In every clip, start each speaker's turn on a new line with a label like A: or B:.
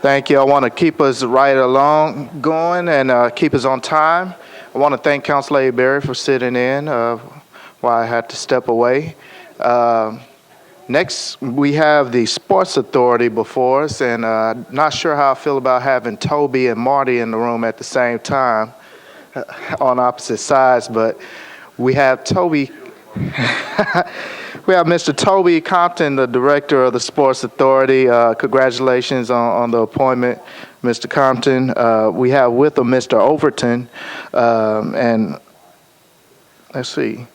A: Thank you. I want to keep us right along going and keep us on time. I want to thank Councilor Berry for sitting in while I had to step away. Next, we have the Sports Authority before us, and not sure how I feel about having Toby and Marty in the room at the same time on opposite sides, but we have Toby. We have Mr. Toby Compton, the Director of the Sports Authority. Congratulations on the appointment, Mr. Compton. We have with him Mr. Overton, and let's see,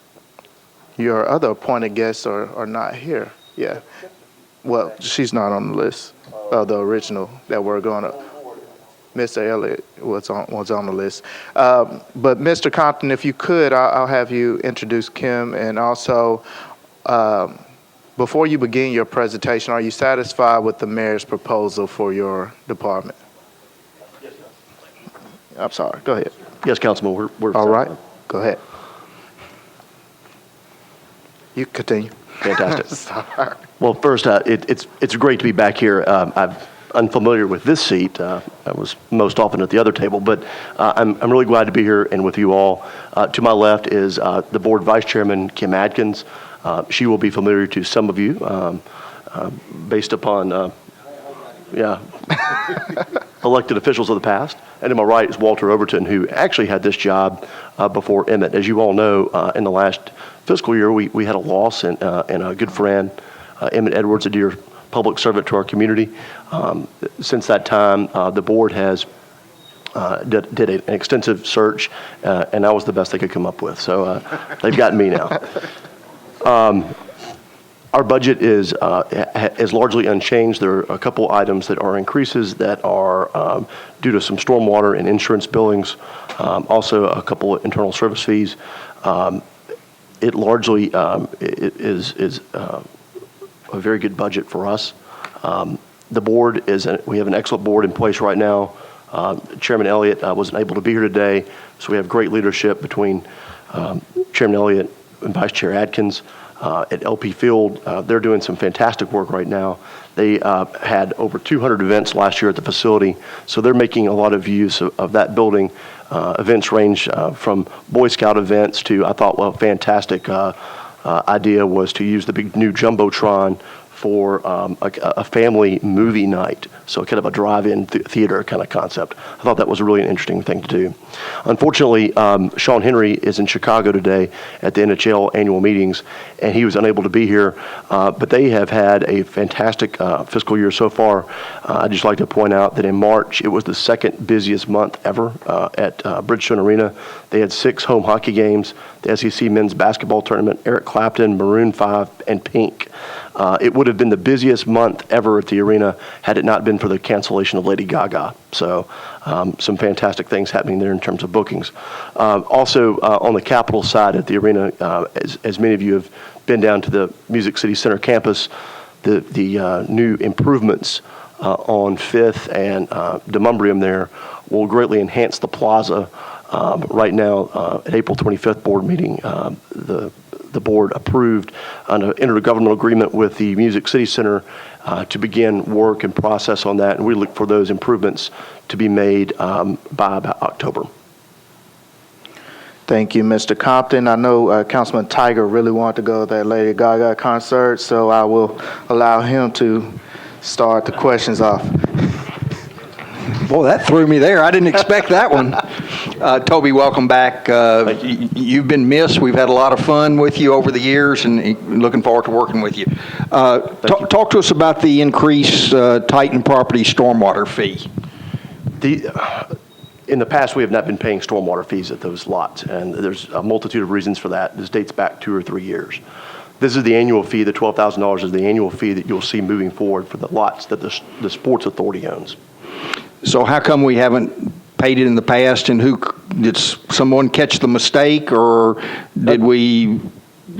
A: your other appointed guests are not here. Yeah, well, she's not on the list of the original that we're going to. Mr. Elliott was on the list. But Mr. Compton, if you could, I'll have you introduce Kim, and also, before you begin your presentation, are you satisfied with the mayor's proposal for your department?
B: Yes, sir.
A: I'm sorry, go ahead.
B: Yes, Councilman, we're
A: all right, go ahead. You continue.
B: Fantastic. Well, first, it's great to be back here. I'm unfamiliar with this seat. I was most often at the other table, but I'm really glad to be here and with you all. To my left is the board vice chairman, Kim Adkins. She will be familiar to some of you based upon elected officials of the past. And to my right is Walter Overton, who actually had this job before Emmett. As you all know, in the last fiscal year, we had a loss and a good friend, Emmett Edwards, a dear public servant to our community. Since that time, the board has did an extensive search, and that was the best they could come up with. So they've gotten me now. Our budget is largely unchanged. There are a couple items that are increases that are due to some stormwater and insurance billings, also a couple of internal service fees. It largely is a very good budget for us. The board we have an excellent board in place right now. Chairman Elliott wasn't able to be here today, so we have great leadership between Chairman Elliott and Vice Chair Adkins. At LP Field, they're doing some fantastic work right now. They had over 200 events last year at the facility, so they're making a lot of use of that building. Events range from Boy Scout events to, I thought, well, fantastic idea was to use the big new Jumbotron for a family movie night, so kind of a drive-in theater kind of concept. I thought that was a really interesting thing to do. Unfortunately, Sean Henry is in Chicago today at the NHL annual meetings, and he was unable to be here, but they have had a fantastic fiscal year so far. I'd just like to point out that in March, it was the second busiest month ever at Bridgestone Arena. They had 6 home hockey games, the SEC men's basketball tournament, Eric Clapton, Maroon 5, and Pink. It would have been the busiest month ever at the arena had it not been for the cancellation of Lady Gaga. So some fantastic things happening there in terms of bookings. Also on the Capitol side at the arena, as many of you have been down to the Music City Center campus, the new improvements on 5th and Demumbrium there will greatly enhance the plaza. Right now, at April 25th board meeting, the board approved an intergovernmental agreement with the Music City Center to begin work and process on that, and we look for those improvements to be made by about October.
A: Thank you, Mr. Compton. I know Councilman Tiger really wanted to go to that Lady Gaga concert, so I will allow him to start the questions off.
C: Boy, that threw me there. I didn't expect that one. Toby, welcome back. You've been missed. We've had a lot of fun with you over the years, and looking forward to working with you. Talk to us about the increased Titan property stormwater fee.
B: In the past, we have not been paying stormwater fees at those lots, and there's a multitude of reasons for that. This dates back 2 or 3 years. This is the annual fee. The $12,000 is the annual fee that you'll see moving forward for the lots that the Sports Authority owns.
C: So how come we haven't paid it in the past, and did someone catch the mistake, or did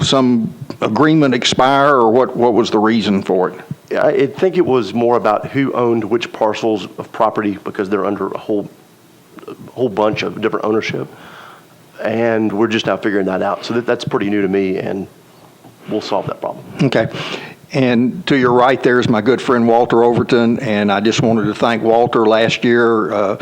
C: some agreement expire, or what was the reason for it?
B: I think it was more about who owned which parcels of property, because they're under a whole bunch of different ownership, and we're just now figuring that out. So that's pretty new to me, and we'll solve that problem.
C: Okay. And to your right there is my good friend Walter Overton, and I just wanted to thank Walter. Last year,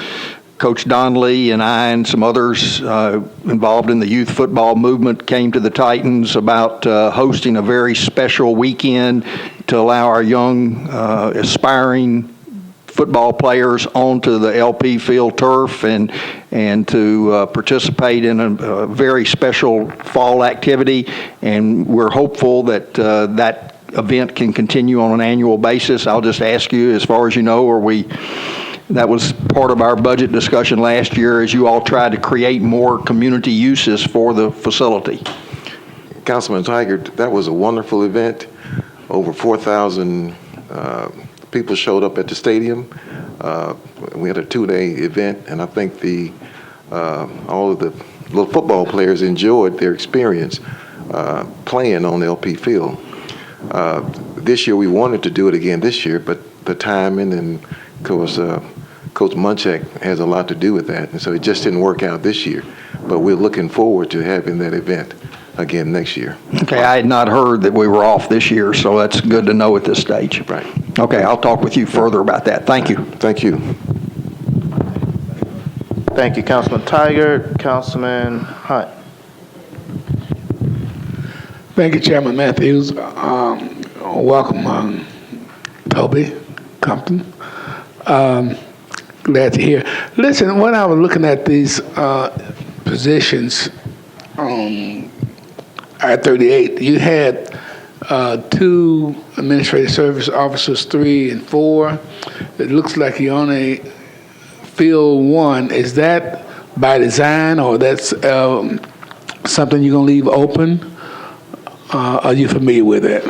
C: Coach Donnelly and I and some others involved in the youth football movement came to the Titans about hosting a very special weekend to allow our young aspiring football players onto the LP field turf and to participate in a very special fall activity. And we're hopeful that that event can continue on an annual basis. I'll just ask you, as far as you know, that was part of our budget discussion last year as you all tried to create more community uses for the facility.
D: Councilman Tiger, that was a wonderful event. Over 4,000 people showed up at the stadium. We had a 2-day event, and I think all of the little football players enjoyed their experience playing on the LP field. This year, we wanted to do it again this year, but the timing and, of course, Coach Munchak has a lot to do with that, and so it just didn't work out this year. But we're looking forward to having that event again next year.
C: Okay, I had not heard that we were off this year, so that's good to know at this stage.
D: Right.
C: Okay, I'll talk with you further about that. Thank you.
D: Thank you.
A: Thank you, Councilman Tiger. Councilman Hunt.
E: Thank you, Chairman Matthews. Welcome, Toby Compton. Glad to hear. Listen, when I was looking at these positions at 38, you had 2 administrative service officers, 3 and 4. It looks like you only fill 1. Is that by design, or that's something you're going to leave open? Are you familiar with it?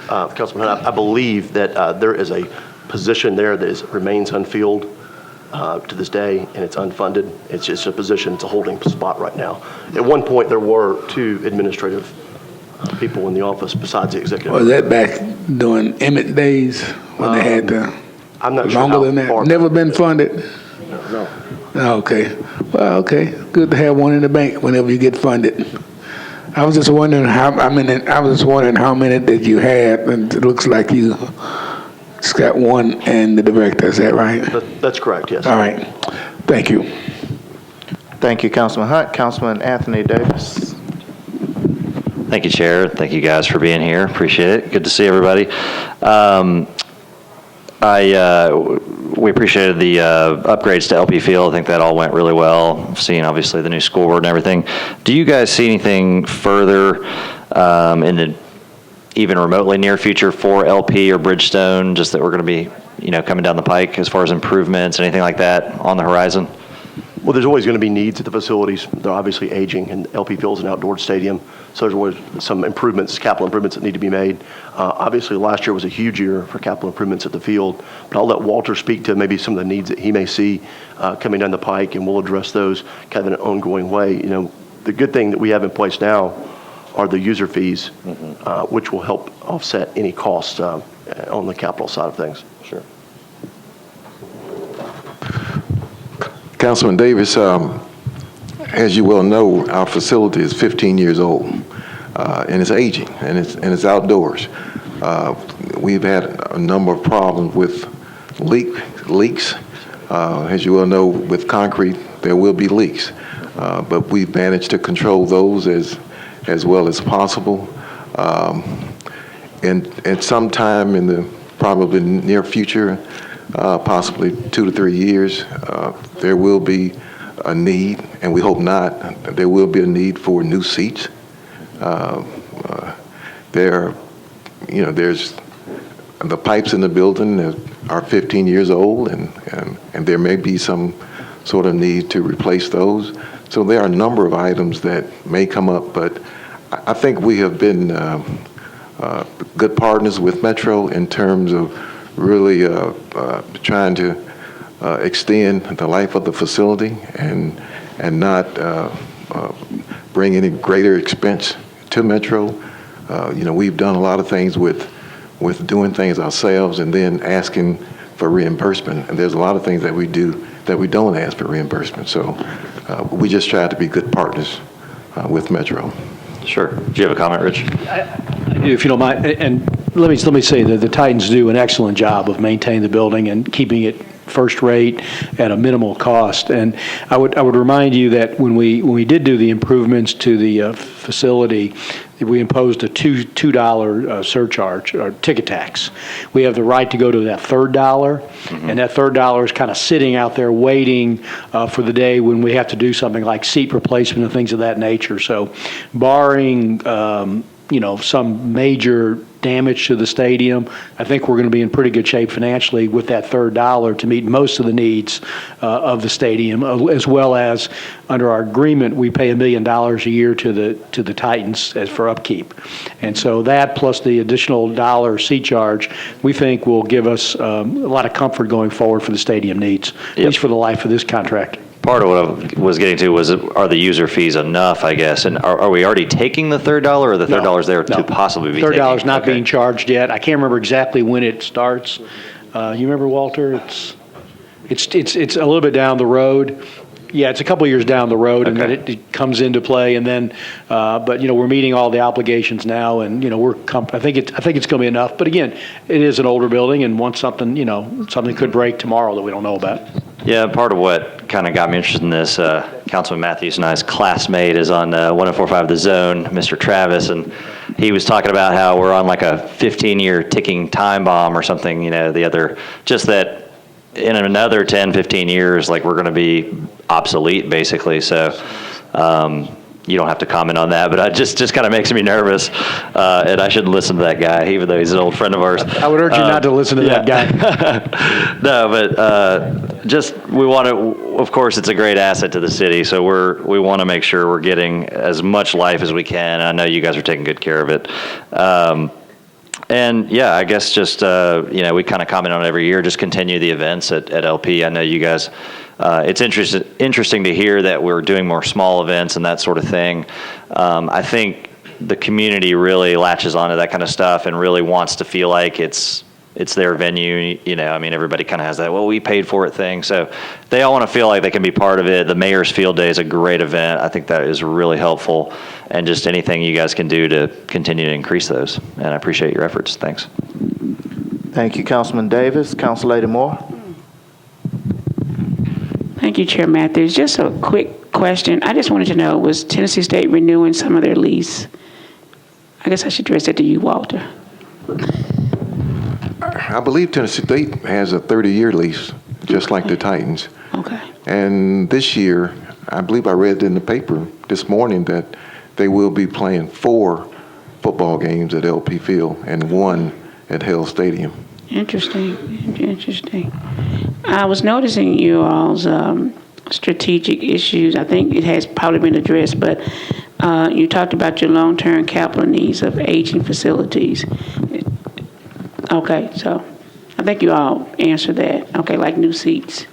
B: Councilman Hunt, I believe that there is a position there that remains unfilled to this day, and it's unfunded. It's just a position, it's a holding spot right now. At one point, there were 2 administrative people in the office besides the executive.
E: Was that back during Emmett days when they had the
B: I'm not sure
E: longer
B: how
E: than that?
B: far
E: Never
B: back
E: been
B: it is.
E: funded?
D: No.
E: Okay. Well, okay. Good to have one in the bank whenever you get funded. I was just wondering how many that you had, and it looks like you just got 1 and the director. Is that right?
B: That's correct, yes.
E: All right. Thank you.
A: Thank you, Councilman Hunt. Councilman Anthony Davis.
F: Thank you, Chair. Thank you guys for being here. Appreciate it. Good to see everybody. We appreciated the upgrades to LP Field. I think that all went really well. Seeing obviously the new scoreboard and everything. Do you guys see anything further in the even remotely near future for LP or Bridgestone, just that we're going to be, coming down the pike as far as improvements, anything like that on the horizon?
B: Well, there's always going to be needs at the facilities. They're obviously aging, and LP Field's an outdoor stadium, so there's always some improvements, capital improvements that need to be made. Obviously, last year was a huge year for capital improvements at the field, but I'll let Walter speak to maybe some of the needs that he may see coming down the pike, and we'll address those kind of in an ongoing way. The good thing that we have in place now are the user fees, which will help offset any costs on the capital side of things. Sure.
D: Councilman Davis, as you well know, our facility is 15 years old, and it's aging, and it's outdoors. We've had a number of problems with leaks. As you well know, with concrete, there will be leaks, but we've managed to control those as well as possible. And sometime in the probably near future, possibly 2 to 3 years, there will be a need, and we hope not, there will be a need for new seats. There's the pipes in the building that are 15 years old, and there may be some sort of need to replace those. So there are a number of items that may come up, but I think we have been good partners with Metro in terms of really trying to extend the life of the facility and not bring any greater expense to Metro. We've done a lot of things with doing things ourselves and then asking for reimbursement. And there's a lot of things that we do that we don't ask for reimbursement. So we just try to be good partners with Metro.
F: Sure. Do you have a comment, Rich?
G: I if you don't mind, and let me say that the Titans do an excellent job of maintaining the building and keeping it first rate at a minimal cost. And I would remind you that when we did do the improvements to the facility, we imposed a $2 surcharge or ticket tax. We have the right to go to that third dollar, and that third dollar is kind of sitting out there waiting for the day when we have to do something like seat replacement and things of that nature. So, barring some major damage to the stadium, I think we're going to be in pretty good shape financially with that third dollar to meet most of the needs of the stadium, as well as under our agreement, we pay $1 million a year to the Titans as for upkeep. And so that plus the additional dollar seat charge, we think will give us a lot of comfort going forward for the stadium needs, at least for the life of this contract.
F: Part of what I was getting to was, are the user fees enough, I guess? And are we already taking the $3 or the $3 there to possibly be taken?
G: $3 not being charged yet. I can't remember exactly when it starts. You remember, Walter? It's a little bit down the road. Yeah, it's a couple of years down the road, and then it comes into play, and then, but we're meeting all the obligations now, and I think it's going to be enough. But again, it is an older building, and once something could break tomorrow that we don't know about.
F: Yeah, part of what kind of got me interested in this, Councilman Matthews and I's classmate is on 104.5 The Zone, Mr. Travis, and he was talking about how we're on like a 15-year ticking time bomb or something. Just that in another 10, 15 years, like we're going to be obsolete, basically. So you don't have to comment on that, but it just kind of makes me nervous, and I shouldn't listen to that guy, even though he's an old friend of ours.
G: I would urge you not to listen to that guy.
F: No, but we want to, of course, it's a great asset to the city, so we want to make sure we're getting as much life as we can. I know you guys are taking good care of it. And yeah, I guess just, we kind of comment on it every year, just continue the events at LP. I know you guys, it's interesting to hear that we're doing more small events and that sort of thing. I think the community really latches onto that kind of stuff and really wants to feel like it's their venue. Everybody kind of has that, well, we paid for it thing. So they all want to feel like they can be part of it. The Mayor's Field Day is a great event. I think that is really helpful. And just anything you guys can do to continue to increase those. And I appreciate your efforts. Thanks.
A: Thank you, Councilman Davis. Council Lady Moore.
H: Thank you, Chair Matthews. Just a quick question. I just wanted to know, was Tennessee State renewing some of their lease? I guess I should address that to you, Walter.
D: I believe Tennessee State has a 30-year lease, just like the Titans.
H: Okay.
D: And this year, I believe I read in the paper this morning that they will be playing 4 football games at LP Field and 1 at Hale Stadium.
H: Interesting. I was noticing you all's strategic issues. I think it has probably been addressed, but you talked about your long-term capital needs of aging facilities. Okay, so I think you all answered that. Okay, like new seats.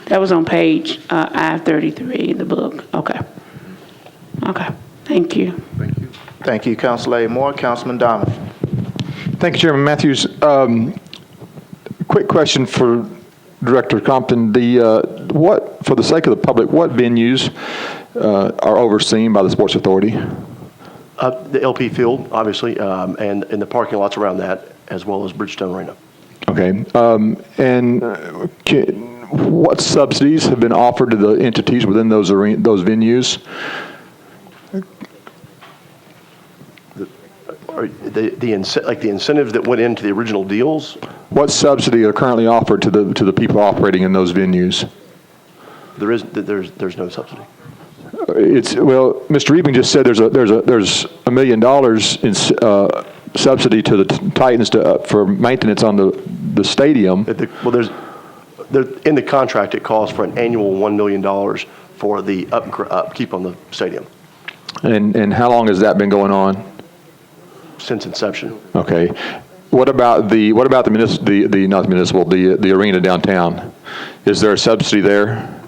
H: That was on page I-33 in the book. Okay. Thank you.
A: Thank you, Council Lady Moore. Councilman Donovan.
I: Thank you, Chairman Matthews. Quick question for Director Compton. For the sake of the public, what venues are overseen by the Sports Authority?
B: The LP Field, obviously, and the parking lots around that, as well as Bridgestone Arena.
I: Okay. What subsidies have been offered to the entities within those venues?
B: The incentives that went into the original deals?
I: What subsidy are currently offered to the people operating in those venues?
B: There's no subsidy.
I: Mr. Ebing just said there's $1 million in subsidy to the Titans for maintenance on the stadium.
B: In the contract, it calls for an annual $1 million for the upkeep on the stadium.
I: And how long has that been going on?
B: Since inception.
I: Okay. What about the arena downtown? Is there a subsidy there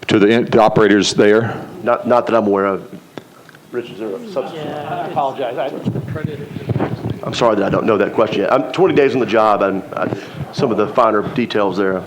I: to the operators there?
B: Not that I'm aware of. Rich, is there a subsidy?
G: Yeah, I apologize.
B: I'm sorry that I don't know that question yet. I'm 20 days on the job, and some of the finer details there.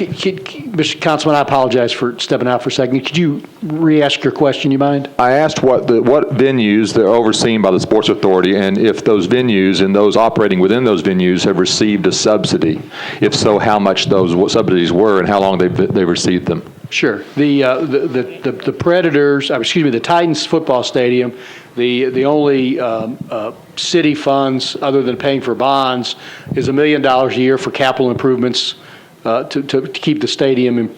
G: Mr. Councilman, I apologize for stepping out for a second. Could you re-ask your question, you mind?
I: I asked what venues that are overseen by the Sports Authority, and if those venues and those operating within those venues have received a subsidy. If so, how much those subsidies were and how long they've received them.
G: Sure. The Predators, the Titans football stadium, the only city funds other than paying for bonds is $1 million a year for capital improvements to keep the stadium,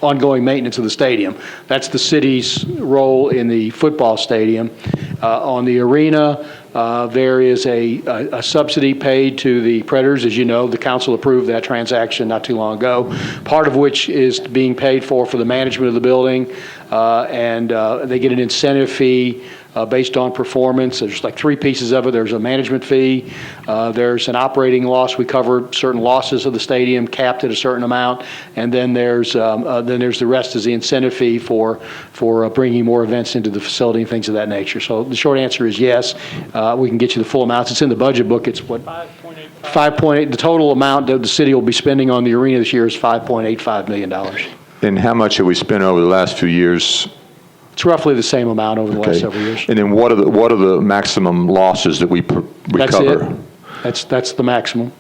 G: ongoing maintenance of the stadium. That's the city's role in the football stadium. On the arena, there is a subsidy paid to the Predators. As you know, the council approved that transaction not too long ago, part of which is being paid for the management of the building, and they get an incentive fee based on performance. There's like three pieces of it. There's a management fee. There's an operating loss. We cover certain losses of the stadium capped at a certain amount. And then there's the rest is the incentive fee for bringing more events into the facility and things of that nature. So the short answer is yes. We can get you the full amounts. It's in the budget book. It's what? 5.8. The total amount that the city will be spending on the arena this year is $5.85 million.
I: And how much have we spent over the last few years?
G: It's roughly the same amount over the last several years.
I: And then what are the maximum losses that we cover?
G: That's it. That's the maximum.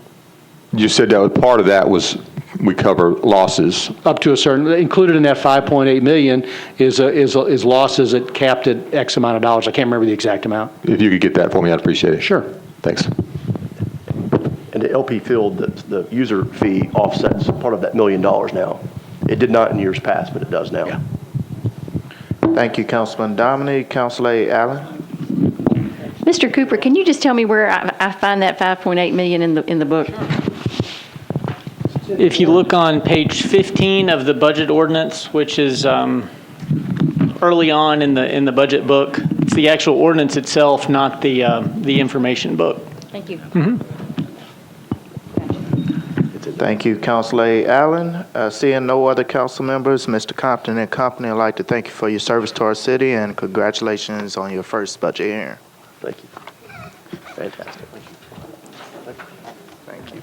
I: You said that part of that was we cover losses.
G: Up to a certain, included in that 5.8 million is losses that capped at X amount of dollars. I can't remember the exact amount.
I: If you could get that for me, I'd appreciate it.
G: Sure.
I: Thanks.
B: And the LP Field, the user fee offsets part of that $1 million now. It did not in years past, but it does now.
G: Yeah.
A: Thank you, Councilman Dominic. Councilor Allen?
J: Mr. Cooper, can you just tell me where I find that 5.8 million in the book?
K: If you look on page 15 of the budget ordinance, which is early on in the budget book, it's the actual ordinance itself, not the information book.
J: Thank you.
K: Mm-hmm.
A: Thank you, Councilor Allen. Seeing no other council members, Mr. Compton and company, I'd like to thank you for your service to our city and congratulations on your first budget hearing.
B: Thank you. Fantastic.
A: Thank you.